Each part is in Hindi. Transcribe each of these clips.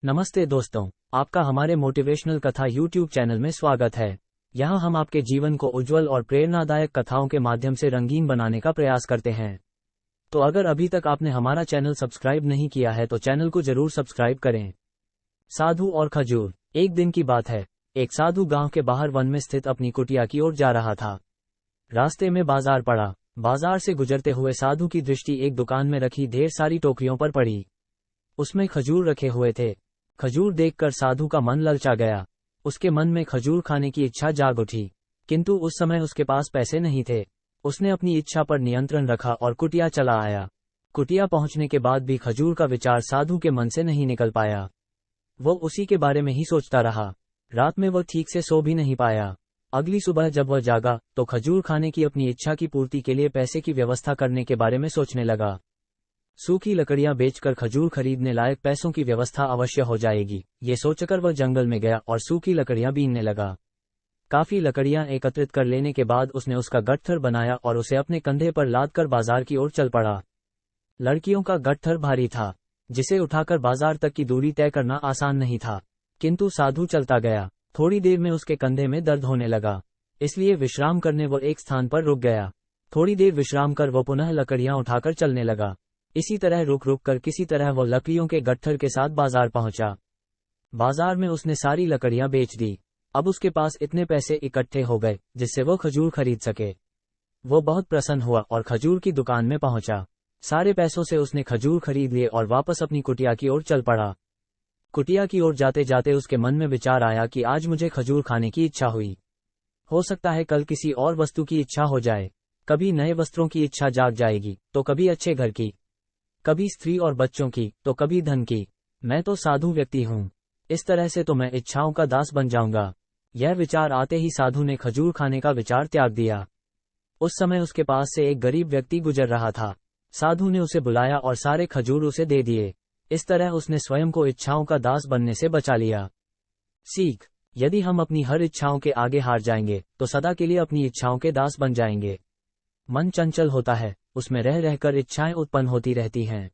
नमस्ते दोस्तों, आपका हमारे मोटिवेशनल कथा यूट्यूब चैनल में स्वागत है। यहाँ हम आपके जीवन को उज्जवल और प्रेरणादायक कथाओं के माध्यम से रंगीन बनाने का प्रयास करते हैं। तो अगर अभी तक आपने हमारा चैनल सब्सक्राइब नहीं किया है तो चैनल को जरूर सब्सक्राइब करें। साधु और खजूर। एक दिन की बात है, एक साधु गांव के बाहर वन में स्थित अपनी कुटिया की ओर जा रहा था। रास्ते में बाजार पड़ा। बाजार से गुजरते हुए साधु की दृष्टि एक दुकान में रखी ढेर सारी टोकरियों पर पड़ी। उसमें खजूर रखे हुए थे। खजूर देखकर साधु का मन ललचा गया। उसके मन में खजूर खाने की इच्छा जाग उठी, किंतु उस समय उसके पास पैसे नहीं थे। उसने अपनी इच्छा पर नियंत्रण रखा और कुटिया चला आया। कुटिया पहुंचने के बाद भी खजूर का विचार साधु के मन से नहीं निकल पाया। वो उसी के बारे में ही सोचता रहा। रात में वह ठीक से सो भी नहीं पाया। अगली सुबह जब वह जागा तो खजूर खाने की अपनी इच्छा की पूर्ति के लिए पैसे की व्यवस्था करने के बारे में सोचने लगा। सूखी लकड़ियां बेचकर खजूर खरीदने लायक पैसों की व्यवस्था अवश्य हो जाएगी, ये सोचकर वह जंगल में गया और सूखी लकड़ियां बीनने लगा। काफी लकड़ियां एकत्रित कर लेने के बाद उसने उसका गट्ठर बनाया और उसे अपने कंधे पर लादकर बाजार की ओर चल पड़ा। लड़कियों का गट्ठर भारी था, जिसे उठाकर बाजार तक की दूरी तय करना आसान नहीं था, किंतु साधु चलता गया। थोड़ी देर में उसके कंधे में दर्द होने लगा, इसलिए विश्राम करने वो एक स्थान पर रुक गया। थोड़ी देर विश्राम कर वो पुनः लकड़ियां उठाकर चलने लगा। इसी तरह रुक रुक कर किसी तरह वो लकड़ियों के गट्ठर के साथ बाजार पहुंचा। बाजार में उसने सारी लकड़ियां बेच दी। अब उसके पास इतने पैसे इकट्ठे हो गए जिससे वो खजूर खरीद सके। वो बहुत प्रसन्न हुआ और खजूर की दुकान में पहुंचा। सारे पैसों से उसने खजूर खरीद लिए और वापस अपनी कुटिया की ओर चल पड़ा। कुटिया की ओर जाते जाते उसके मन में विचार आया कि आज मुझे खजूर खाने की इच्छा हुई। हो सकता है कल किसी और वस्तु की इच्छा हो जाए। कभी नए वस्त्रों की इच्छा जाग जाएगी, तो कभी अच्छे घर की, कभी स्त्री और बच्चों की, तो कभी धन की। मैं तो साधु व्यक्ति हूँ, इस तरह से तो मैं इच्छाओं का दास बन जाऊंगा। यह विचार आते ही साधु ने खजूर खाने का विचार त्याग दिया। उस समय उसके पास से एक गरीब व्यक्ति गुजर रहा था। साधु ने उसे बुलाया और सारे खजूर उसे दे दिए। इस तरह उसने स्वयं को इच्छाओं का दास बनने से बचा लिया। सीख: यदि हम अपनी हर इच्छाओं के आगे हार जाएंगे तो सदा के लिए अपनी इच्छाओं के दास बन जाएंगे। मन चंचल होता है, उसमें रह रहकर इच्छाएं उत्पन्न होती रहती हैं,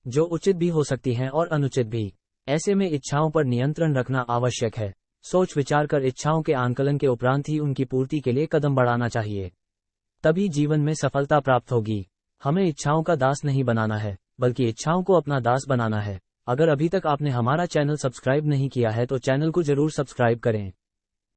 जो उचित भी हो सकती हैं और अनुचित भी। ऐसे में इच्छाओं पर नियंत्रण रखना आवश्यक है। सोच विचार कर इच्छाओं के आंकलन के उपरांत ही उनकी पूर्ति के लिए कदम बढ़ाना चाहिए, तभी जीवन में सफलता प्राप्त होगी। हमें इच्छाओं का दास नहीं बनाना है, बल्कि इच्छाओं को अपना दास बनाना है। अगर अभी तक आपने हमारा चैनल सब्सक्राइब नहीं किया है तो चैनल को जरूर सब्सक्राइब करें।